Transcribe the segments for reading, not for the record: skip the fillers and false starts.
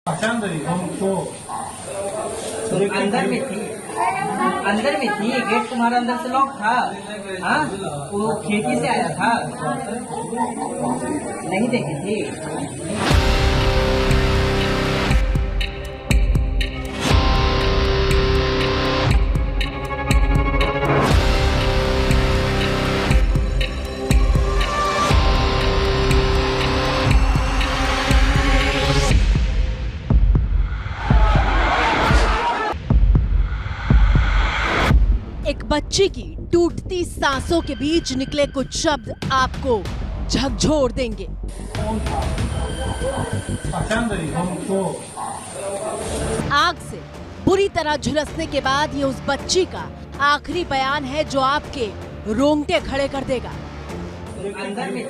पहचान रही हमको अंदर में थी गेट तुम्हारा अंदर से लॉक था। हाँ, वो खेती से आया था, नहीं देखी थी। एक बच्ची की टूटती सांसों के बीच निकले कुछ शब्द आपको झकझोर देंगे। कौन था? पहचान रही हमको आग से बुरी तरह झुलसने के बाद ये उस बच्ची का आखिरी बयान है जो आपके रोंगटे खड़े कर देगा। अंदर में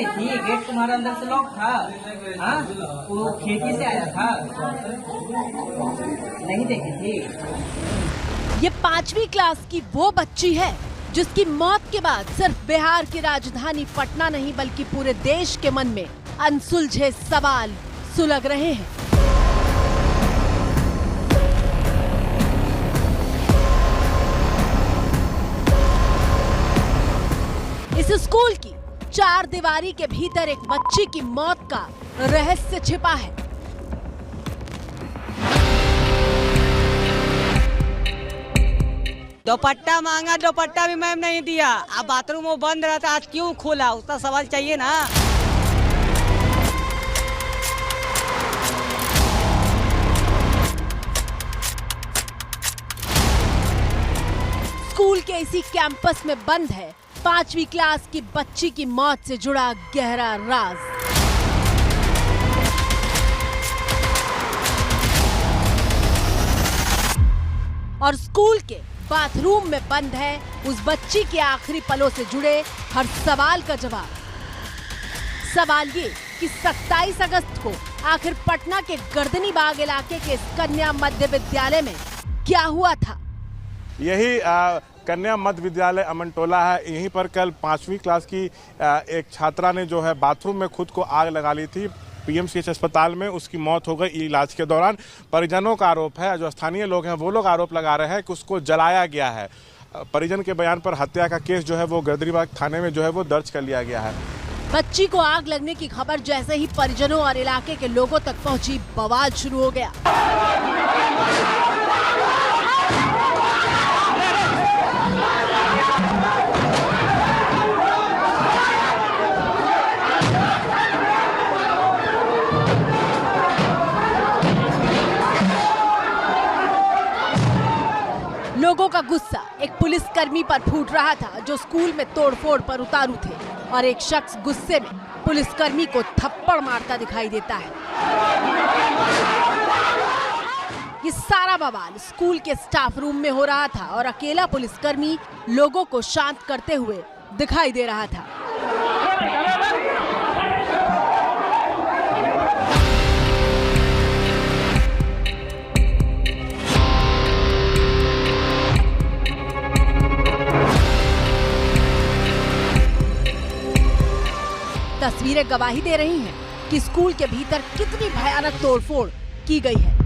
थी गेट तुम्हारा अंदर से लॉक था। हाँ, वो खेती से आया था, नहीं देखी थी। ये 5वीं क्लास की वो बच्ची है जिसकी मौत के बाद सिर्फ बिहार की राजधानी पटना नहीं बल्कि पूरे देश के मन में अनसुलझे सवाल सुलग रहे हैं। इस स्कूल की 4 दीवारी के भीतर एक बच्ची की मौत का रहस्य छिपा है। दोपट्टा मांगा, दोपट्टा भी मैम नहीं दिया। अब बाथरूम वो बंद रहा था, आज क्यों खोला, उसका सवाल चाहिए ना। स्कूल के इसी कैंपस में बंद है 5वीं क्लास की बच्ची की मौत से जुड़ा गहरा राज। और स्कूल के बाथरूम में बंद है उस बच्ची के आखिरी पलों से जुड़े हर सवाल का जवाब। सवाल ये कि 27 अगस्त को आखिर पटना के गर्दनी बाग इलाके के इस कन्या मध्य विद्यालय में क्या हुआ था। यही कन्या मध्य विद्यालय अमनटोला है। यहीं पर कल 5वीं क्लास की एक छात्रा ने जो है बाथरूम में खुद को आग लगा ली थी। पीएमसीएच अस्पताल में उसकी मौत हो गई इलाज के दौरान। परिजनों का आरोप है, जो स्थानीय लोग हैं वो लोग आरोप लगा रहे हैं कि उसको जलाया गया है। परिजन के बयान पर हत्या का केस जो है वो गर्दनीबाग थाने में जो है वो दर्ज कर लिया गया है। बच्ची को आग लगने की खबर जैसे ही परिजनों और इलाके के लोगों तक पहुंची, बवाल शुरू हो गया। लोगों का गुस्सा एक पुलिसकर्मी पर फूट रहा था जो स्कूल में तोड़फोड़ पर उतारू थे, और एक शख्स गुस्से में पुलिसकर्मी को थप्पड़ मारता दिखाई देता है। ये सारा बवाल स्कूल के स्टाफ रूम में हो रहा था और अकेला पुलिसकर्मी लोगों को शांत करते हुए दिखाई दे रहा था। तस्वीरें गवाही दे रही हैं कि स्कूल के भीतर कितनी भयानक तोड़फोड़ की गई है।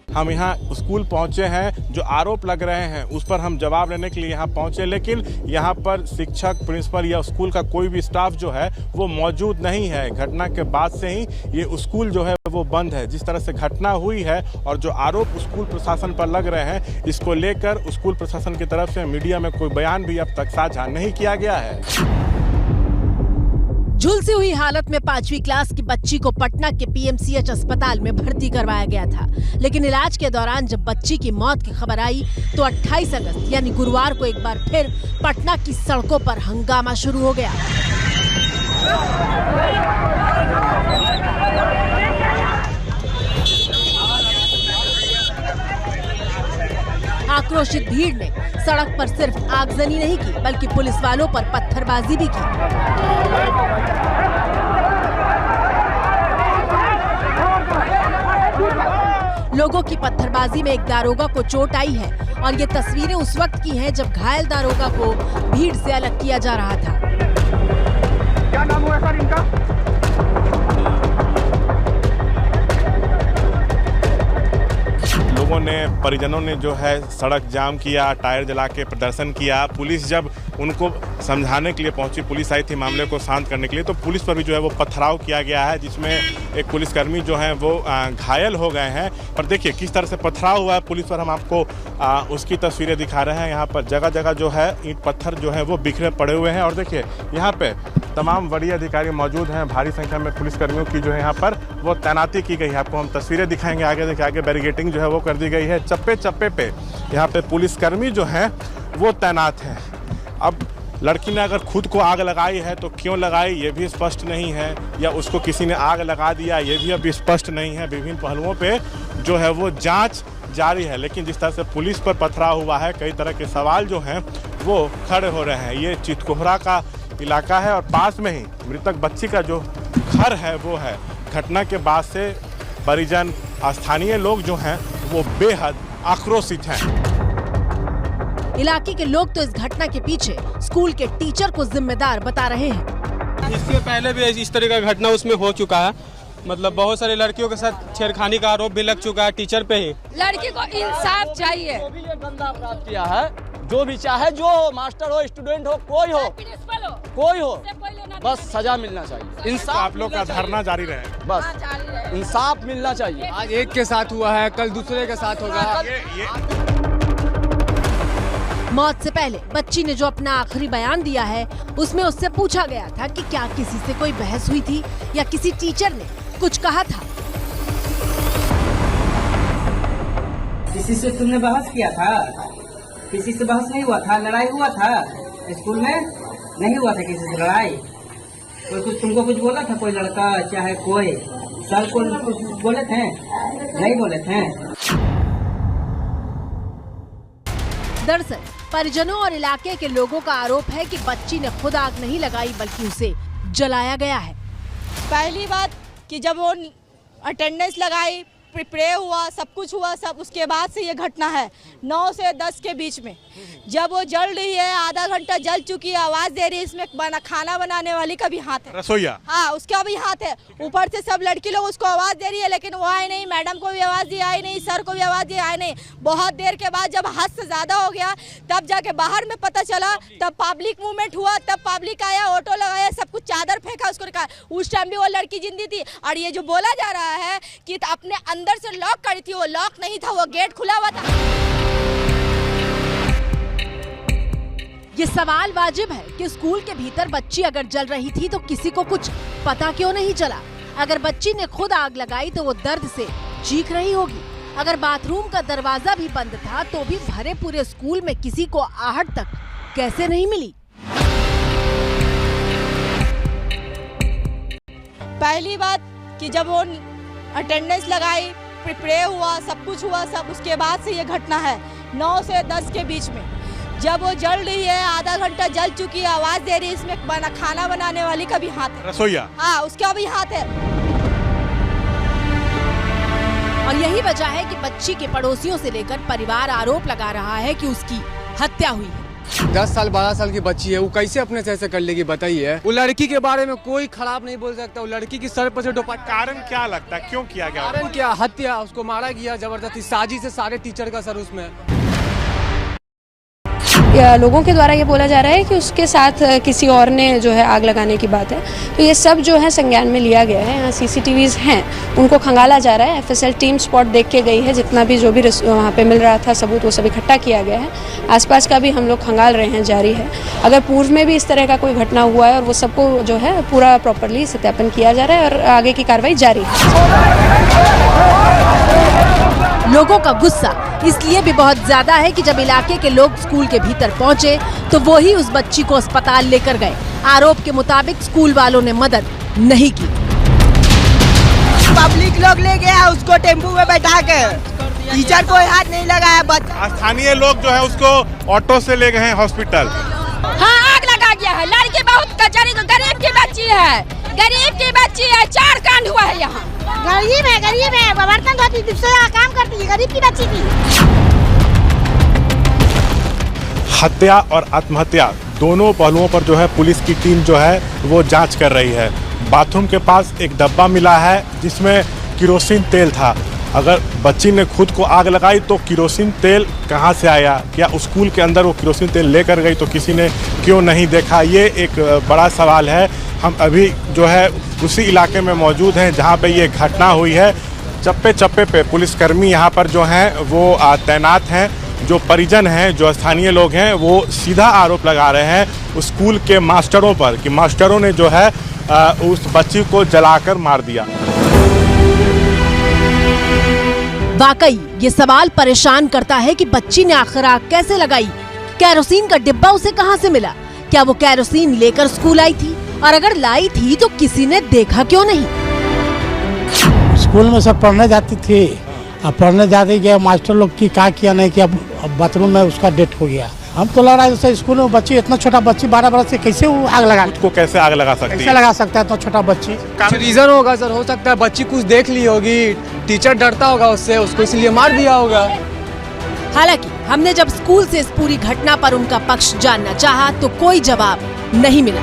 हम यहाँ स्कूल पहुँचे हैं, जो आरोप लग रहे हैं उस पर हम जवाब लेने के लिए यहाँ पहुँचे, लेकिन यहाँ पर शिक्षक, प्रिंसिपल या स्कूल का कोई भी स्टाफ जो है वो मौजूद नहीं है। घटना के बाद से ही ये स्कूल जो है वो बंद है। जिस तरह से घटना हुई है और जो आरोप स्कूल प्रशासन पर लग रहे हैं, इसको लेकर स्कूल प्रशासन की तरफ से मीडिया में कोई बयान भी अब तक साझा नहीं किया गया है। झुलसी हुई हालत में 5वीं क्लास की बच्ची को पटना के पीएमसीएच अस्पताल में भर्ती करवाया गया था, लेकिन इलाज के दौरान जब बच्ची की मौत की खबर आई तो 28 अगस्त यानी गुरुवार को एक बार फिर पटना की सड़कों पर हंगामा शुरू हो गया। आक्रोशित भीड़ ने सड़क पर सिर्फ आगजनी नहीं की बल्कि पुलिस वालों पर पत्थरबाजी भी की। लोगों की पत्थरबाजी में एक दारोगा को चोट आई है और ये तस्वीरें उस वक्त की हैं जब घायल दारोगा को भीड़ से अलग किया जा रहा था। क्या नाम हुआ सर इनका? लोगों ने, परिजनों ने जो है सड़क जाम किया, टायर जला के प्रदर्शन किया। पुलिस जब उनको समझाने के लिए पहुंची, पुलिस आई थी मामले को शांत करने के लिए, तो पुलिस पर भी जो है वो पथराव किया गया है, जिसमें एक पुलिसकर्मी जो है वो घायल हो गए हैं। और देखिए किस तरह से पथराव हुआ है पुलिस पर, हम आपको उसकी तस्वीरें दिखा रहे हैं। यहाँ पर जगह जगह जो है ईंट पत्थर जो है वो बिखरे पड़े हुए हैं। और देखिए यहाँ पे तमाम वरीय अधिकारी मौजूद हैं, भारी संख्या में पुलिसकर्मियों की जो है यहाँ पर वो तैनाती की गई है। आपको हम तस्वीरें दिखाएंगे आगे। देखिए आगे बैरिकेडिंग जो है वो कर दी गई है, चप्पे चप्पे पे यहाँ पे पुलिसकर्मी जो हैं वो तैनात हैं। अब लड़की ने अगर खुद को आग लगाई है तो क्यों लगाई ये भी स्पष्ट नहीं है, या उसको किसी ने आग लगा दिया ये भी अभी स्पष्ट नहीं है। विभिन्न पहलुओं पे जो है वो जांच जारी है, लेकिन जिस तरह से पुलिस पर पथराव हुआ है, कई तरह के सवाल जो हैं वो खड़े हो रहे हैं। ये चितकोहरा का इलाका है और पास में ही मृतक बच्ची का जो घर है वो है। घटना के बाद से परिजन, स्थानीय लोग जो हैं वो बेहद आक्रोशित हैं। इलाके के लोग तो इस घटना के पीछे स्कूल के टीचर को जिम्मेदार बता रहे हैं। इसके पहले भी इस तरह का घटना उसमें हो चुका है, मतलब बहुत सारे लड़कियों के साथ छेड़खानी का आरोप भी लग चुका है टीचर पे ही। लड़की को इंसाफ चाहिए। जो भी ये गंदा अपराध किया है, जो भी चाहे जो हो, मास्टर हो, स्टूडेंट हो, कोई हो, बस सजा मिलना चाहिए। इंसाफ आप लोग का धरना जारी रहे, बस इंसाफ मिलना चाहिए। आज एक के साथ हुआ है, कल दूसरे के साथ होगा। मौत से पहले बच्ची ने जो अपना आखिरी बयान दिया है उसमें उससे पूछा गया था कि क्या किसी से कोई बहस हुई थी या किसी टीचर ने कुछ कहा था। किसी से तुमने बहस किया था? किसी से बहस नहीं हुआ था, लड़ाई हुआ था स्कूल में? नहीं हुआ था किसी से लड़ाई? कोई कुछ तुमको कुछ बोला था? कोई लड़का चाहे कोई सर को कुछ बोले थे? नहीं बोले थे। दरअसल परिजनों और इलाके के लोगों का आरोप है कि बच्ची ने खुद आग नहीं लगाई बल्कि उसे जलाया गया है। पहली बात कि जब वो अटेंडेंस लगाई, प्रे हुआ, सब कुछ हुआ, सब उसके बाद से ये घटना है। 9 से 10 के बीच में जब वो जल रही है, आधा घंटा जल चुकी है, आवाज दे रही है, इसमें खाना बनाने वाली का भी हाथ है, रसोईया, हाँ उसका भी हाथ है। ऊपर से सब लड़की लोग उसको आवाज दे रही है, लेकिन वो आए नहीं। मैडम को भी आवाज दी, आई नहीं। सर को भी आवाज दी, आए नहीं। बहुत देर के बाद जब हद से ज्यादा हो गया तब जाके बाहर में पता चला, तब पब्लिक मूवमेंट हुआ, तब पब्लिक आया, ऑटो लगाया, सब कुछ चादर फेंका उसको निकाला। उस टाइम भी वो लड़की जिंदी थी। और ये जो बोला जा रहा है कि अपने अंदर से लॉक करी थी, वो लॉक नहीं था, वो गेट खुला हुआ था। ये सवाल वाजिब है कि स्कूल के भीतर बच्ची अगर जल रही थी तो किसी को कुछ पता क्यों नहीं चला? अगर बच्ची ने खुद आग लगाई तो वो दर्द से चीख रही होगी। अगर बाथरूम का दरवाजा भी बंद था तो भी भरे पूरे स्कूल में किसी को आहट तक कैसे नहीं मिली? पहली बात कि जब वो अटेंडेंस लगाई, प्रे हुआ, सब कुछ हुआ, सब उसके बाद से ये घटना है। 9 से 10 के बीच में जब वो जल रही है, आधा घंटा जल चुकी है, आवाज दे रही है, इसमें खाना बनाने वाली का भी हाथ है, रसोईया, हाँ उसका भी हाथ है। और यही वजह है कि बच्ची के पड़ोसियों से लेकर परिवार आरोप लगा रहा है कि उसकी हत्या हुई है। 10 साल 12 साल की बच्ची है, वो कैसे अपने से ऐसे कर लेगी बताइए? वो लड़की के बारे में कोई खराब नहीं बोल सकता। वो लड़की की सर पर से दुपट्टा। कारण क्या लगता है, क्यों किया गया? कारण क्या? हत्या, उसको मारा गया जबरदस्ती, साजिश से सारे टीचर का सर उसमें। लोगों के द्वारा ये बोला जा रहा है कि उसके साथ किसी और ने जो है आग लगाने की बात है। तो ये सब जो है संज्ञान में लिया गया है। यहाँ CCTVs हैं, उनको खंगाला जा रहा है। FSL टीम स्पॉट देख के गई है, जितना भी जो भी वहाँ पे मिल रहा था सबूत वो सब इकट्ठा किया गया है। आसपास का भी हम लोग खंगाल रहे हैं, जारी है। अगर पूर्व में भी इस तरह का कोई घटना हुआ है और वो सबको जो है पूरा प्रॉपरली सत्यापन किया जा रहा है और आगे की कार्रवाई जारी है। लोगों का गुस्सा इसलिए भी बहुत ज्यादा है कि जब इलाके के लोग स्कूल के भीतर पहुंचे तो वो ही उस बच्ची को अस्पताल लेकर गए। आरोप के मुताबिक स्कूल वालों ने मदद नहीं की। पब्लिक लोग ले गया उसको टेम्पू में बैठा के, टीचर को हाथ नहीं लगाया। स्थानीय लोग जो है उसको ऑटो से ले गए हैं हॉस्पिटल। हाँ आग लगा गया है। लड़की बहुत गरीब की बच्ची है, गरीब की बच्ची है। 4 कांड हुआ है यहाँ। गरीब है बर्तन धोती दूसरा काम करती है, गरीब की बच्ची थी। हत्या और आत्महत्या दोनों पहलुओं पर जो है पुलिस की टीम जो है वो जांच कर रही है। बाथरूम के पास एक डब्बा मिला है जिसमें किरोसिन तेल था। अगर बच्ची ने खुद को आग लगाई तो किरोसिन तेल कहां से आया? क्या स्कूल के अंदर वो किरोसिन तेल लेकर गई तो किसी ने क्यों नहीं देखा? ये एक बड़ा सवाल है। हम अभी जो है उसी इलाके में मौजूद हैं जहां पे ये घटना हुई है। चप्पे चप्पे पे पुलिसकर्मी यहाँ पर जो हैं वो तैनात हैं। जो परिजन हैं, जो स्थानीय लोग हैं, वो सीधा आरोप लगा रहे हैं स्कूल के मास्टरों पर कि मास्टरों ने जो है उस बच्ची को जलाकर मार दिया। वाकई ये सवाल परेशान करता है कि बच्ची ने आखिर आग कैसे लगाई? केरोसिन का डिब्बा उसे कहां से मिला? क्या वो केरोसिन लेकर स्कूल आई थी? और अगर लाई थी तो किसी ने देखा क्यों नहीं? स्कूल में सब पढ़ने जाती थी। अब पढ़ने जाते गए मास्टर लोग की क्या किया नहीं किया, बाथरूम में उसका डेथ हो गया। हम तो लग रहा है जैसे स्कूल में बच्ची, इतना छोटा बच्ची 12 बरस से कैसे वो आग लगा, को कैसे आग लगा सकती है? कैसे लगा सकता है इतना छोटा बच्ची? कुछ रीजन होगा सर, हो सकता है बच्ची कुछ देख ली होगी, टीचर डरता होगा उससे, उसको इसलिए मार दिया होगा। हालांकि हमने जब स्कूल से इस पूरी घटना पर उनका पक्ष जानना चाहा तो कोई जवाब नहीं मिला।